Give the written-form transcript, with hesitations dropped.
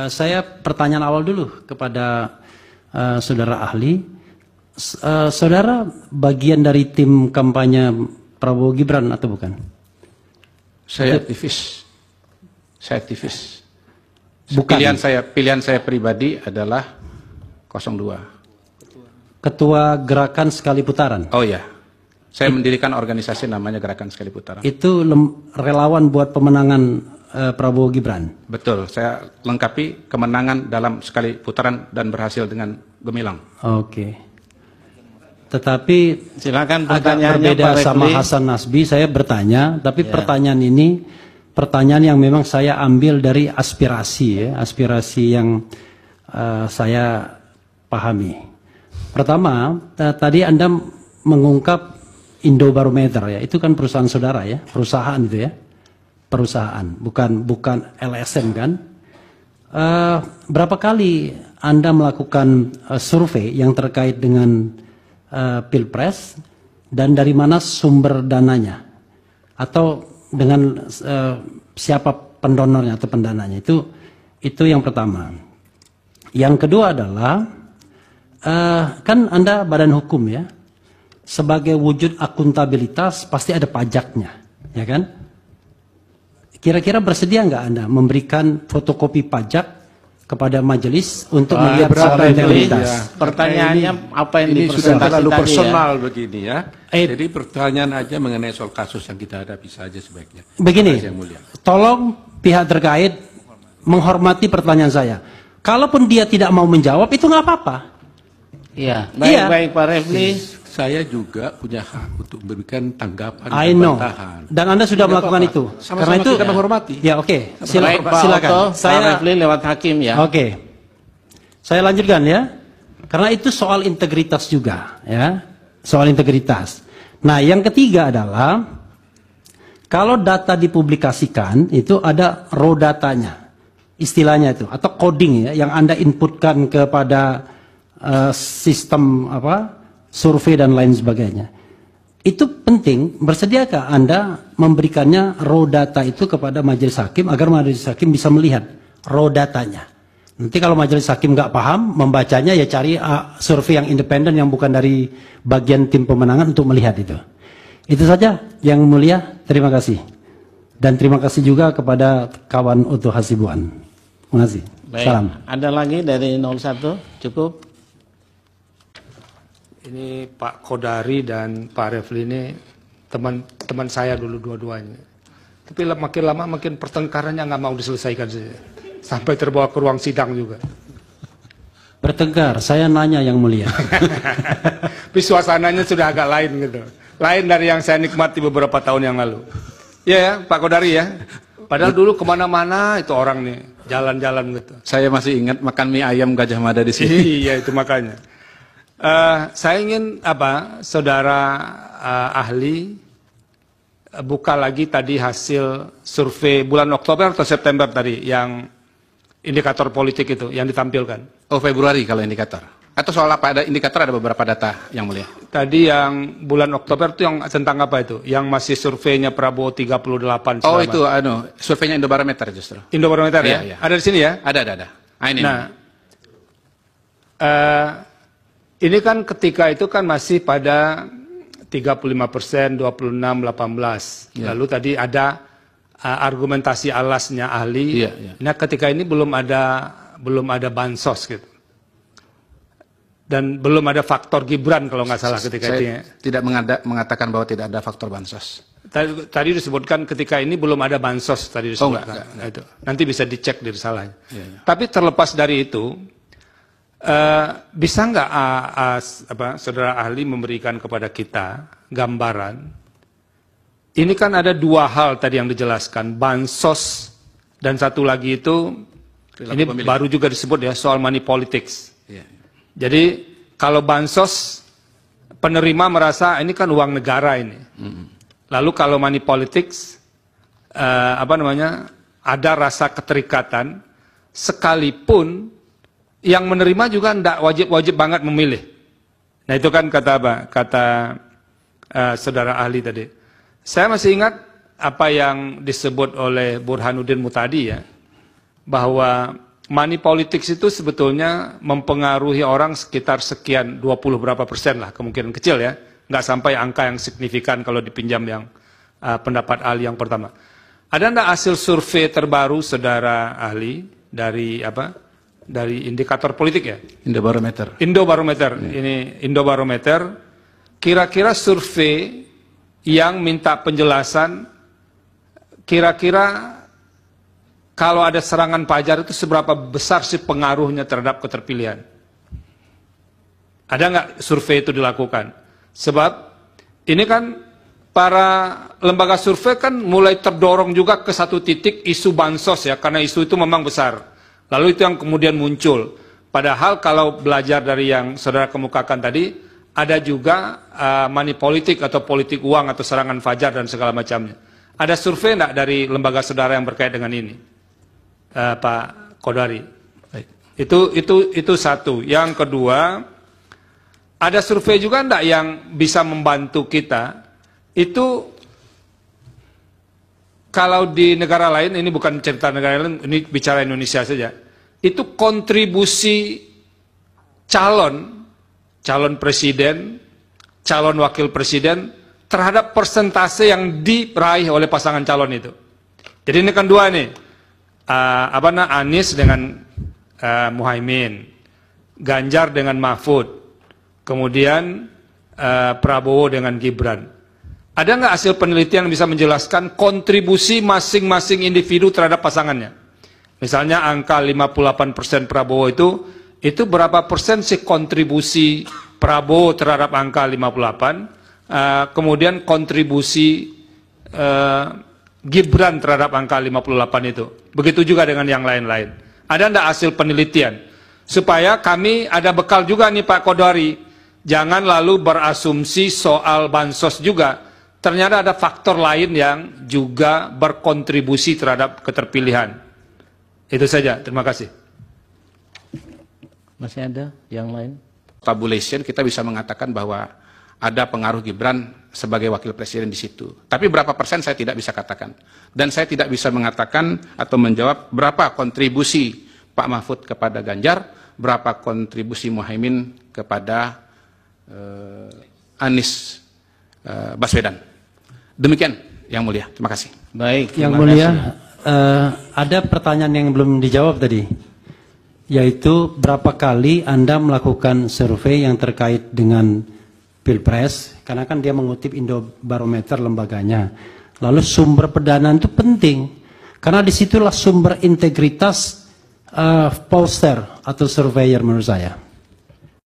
Saya pertanyaan awal dulu kepada saudara ahli. Saudara bagian dari tim kampanye Prabowo Gibran atau bukan? Saya aktivis. Saya aktivis. Bukan. Pilihan saya pribadi adalah 02. Ketua Gerakan Sekali Putaran. Oh ya. Saya mendirikan organisasi namanya Gerakan Sekali Putaran. Itu relawan buat pemenangan Prabowo Gibran. Betul, saya lengkapi kemenangan dalam sekali putaran dan berhasil dengan gemilang. Oke. Tetapi silakan agak berbeda sama Hasan Nasbi. Saya bertanya, tapi pertanyaan ini pertanyaan yang memang saya ambil dari aspirasi, aspirasi yang saya pahami. Pertama, tadi Anda mengungkap Indobarometer, ya, itu kan perusahaan saudara, ya, perusahaan itu, ya. Perusahaan, bukan LSM, kan? Berapa kali Anda melakukan survei yang terkait dengan Pilpres, dan dari mana sumber dananya, atau dengan siapa pendonornya atau pendananya? Itu yang pertama. Yang kedua adalah kan Anda badan hukum, ya, sebagai wujud akuntabilitas pasti ada pajaknya, ya kan? Kira-kira bersedia nggak Anda memberikan fotokopi pajak kepada majelis untuk melihat soal integritas? Ya. Pertanyaannya apa yang ini sudah terlalu personal ya? Begini, ya. Jadi pertanyaan aja mengenai soal kasus yang kita hadapi saja sebaiknya. Begini, tolong pihak terkait menghormati pertanyaan saya. Kalaupun dia tidak mau menjawab, itu nggak apa-apa. Iya, baik Pak Refli. Saya juga punya hak untuk memberikan tanggapan dan bantahan. Dan Anda sudah melakukan itu. Sama-sama karena itu kita menghormati. Ya, oke. Silakan. Saya Refli lewat hakim, ya. Oke. Saya lanjutkan, ya. Karena itu soal integritas juga, ya. Soal integritas. Nah, yang ketiga adalah kalau data dipublikasikan itu ada raw datanya. Istilahnya itu atau coding, ya, yang Anda inputkan kepada sistem survei dan lain sebagainya. Itu penting. Bersediakah Anda memberikannya raw data itu kepada majelis hakim agar majelis hakim bisa melihat raw datanya? Nanti kalau majelis hakim nggak paham membacanya, ya cari survei yang independen yang bukan dari bagian tim pemenangan untuk melihat itu. Itu saja yang mulia. Terima kasih. Dan terima kasih juga kepada kawan Utuh Hasibuan. Terima kasih. Baik. Salam. Ada lagi dari 01? Cukup. Ini Pak Kodari dan Pak Refli ini teman saya dulu dua-duanya. Tapi makin lama makin pertengkarannya nggak mau diselesaikan saja. Sampai terbawa ke ruang sidang juga. Bertengkar, saya nanya yang mulia. Tapi suasananya sudah agak lain gitu. Lain dari yang saya nikmati beberapa tahun yang lalu. Ya, Pak Kodari, ya. Padahal dulu kemana-mana itu orang nih jalan-jalan gitu. Saya masih ingat makan mie ayam Gajah Mada di sini. Iya, itu makanya. Saya ingin saudara ahli buka lagi tadi hasil survei bulan Oktober atau September tadi yang indikator politik itu yang ditampilkan. Oh, Februari kalau indikator. Atau soal apa? Ada indikator, ada beberapa data yang mulia. Tadi yang bulan Oktober itu yang tentang apa itu? Yang masih surveinya Prabowo 38. Oh, itu surveinya Indobarometer justru. Indobarometer, ya? Iya. Ada di sini, ya? Ada. Ini kan ketika itu kan masih pada 35%, 26, 18. Ya. Lalu tadi ada argumentasi alasnya ahli. Ya. Nah, ketika ini belum ada bansos gitu. Dan belum ada faktor Gibran kalau nggak salah ketika itu. Saya tidak mengatakan bahwa tidak ada faktor bansos. Tadi disebutkan ketika ini belum ada bansos tadi disebutkan. Enggak. Itu. Nanti bisa dicek dari salahnya. Ya. Tapi terlepas dari itu, bisa nggak saudara ahli memberikan kepada kita gambaran? Ini kan ada dua hal tadi yang dijelaskan, bansos dan satu lagi itu ini baru juga disebut, ya, soal money politics. Ya. Jadi kalau bansos penerima merasa ini kan uang negara ini. Lalu kalau money politics ada rasa keterikatan sekalipun yang menerima juga tidak wajib banget memilih. Nah, itu kan kata saudara ahli tadi. Saya masih ingat apa yang disebut oleh Burhanuddin Muhtadi, ya, bahwa money politics itu sebetulnya mempengaruhi orang sekitar sekian 20 berapa persen lah, kemungkinan kecil ya, nggak sampai angka yang signifikan kalau dipinjam yang pendapat ahli yang pertama. Ada nggak hasil survei terbaru saudara ahli dari dari indikator politik ya? Indobarometer. Indobarometer, ini Indobarometer. Kira-kira survei yang minta penjelasan, kira-kira kalau ada serangan Fajar itu seberapa besar sih pengaruhnya terhadap keterpilihan? Ada nggak survei itu dilakukan? Sebab ini kan para lembaga survei kan mulai terdorong juga ke satu titik isu bansos ya, karena isu itu memang besar. Lalu itu yang kemudian muncul. Padahal kalau belajar dari yang saudara kemukakan tadi, ada juga money politik atau politik uang atau serangan Fajar dan segala macamnya. Ada survei enggak dari lembaga saudara yang berkait dengan ini? Pak Kodari. Itu satu. Yang kedua, ada survei juga enggak yang bisa membantu kita? Itu kalau di negara lain, ini bukan cerita negara lain, ini bicara Indonesia saja. Itu kontribusi calon presiden, calon wakil presiden terhadap persentase yang diraih oleh pasangan calon itu. Jadi ini kan dua nih, Anies dengan Muhaimin, Ganjar dengan Mahfud, kemudian Prabowo dengan Gibran. Ada nggak hasil penelitian yang bisa menjelaskan kontribusi masing-masing individu terhadap pasangannya? Misalnya angka 58% Prabowo itu berapa persen sih kontribusi Prabowo terhadap angka 58, kemudian kontribusi Gibran terhadap angka 58 itu. Begitu juga dengan yang lain-lain. Ada nggak hasil penelitian? Supaya kami ada bekal juga nih Pak Kodari, jangan lalu berasumsi soal bansos juga. Ternyata ada faktor lain yang juga berkontribusi terhadap keterpilihan. Itu saja, terima kasih. Masih ada yang lain? Tabulation kita bisa mengatakan bahwa ada pengaruh Gibran sebagai wakil presiden di situ. Tapi berapa persen saya tidak bisa katakan. Dan saya tidak bisa mengatakan atau menjawab berapa kontribusi Pak Mahfud kepada Ganjar, berapa kontribusi Muhaimin kepada Anies Baswedan. Demikian, Yang Mulia. Terima kasih. Baik, Yang Mulia, ada pertanyaan yang belum dijawab tadi, yaitu berapa kali Anda melakukan survei yang terkait dengan Pilpres, karena kan dia mengutip Indobarometer lembaganya. Lalu sumber pendanaan itu penting, karena disitulah sumber integritas pollster atau surveyor menurut saya.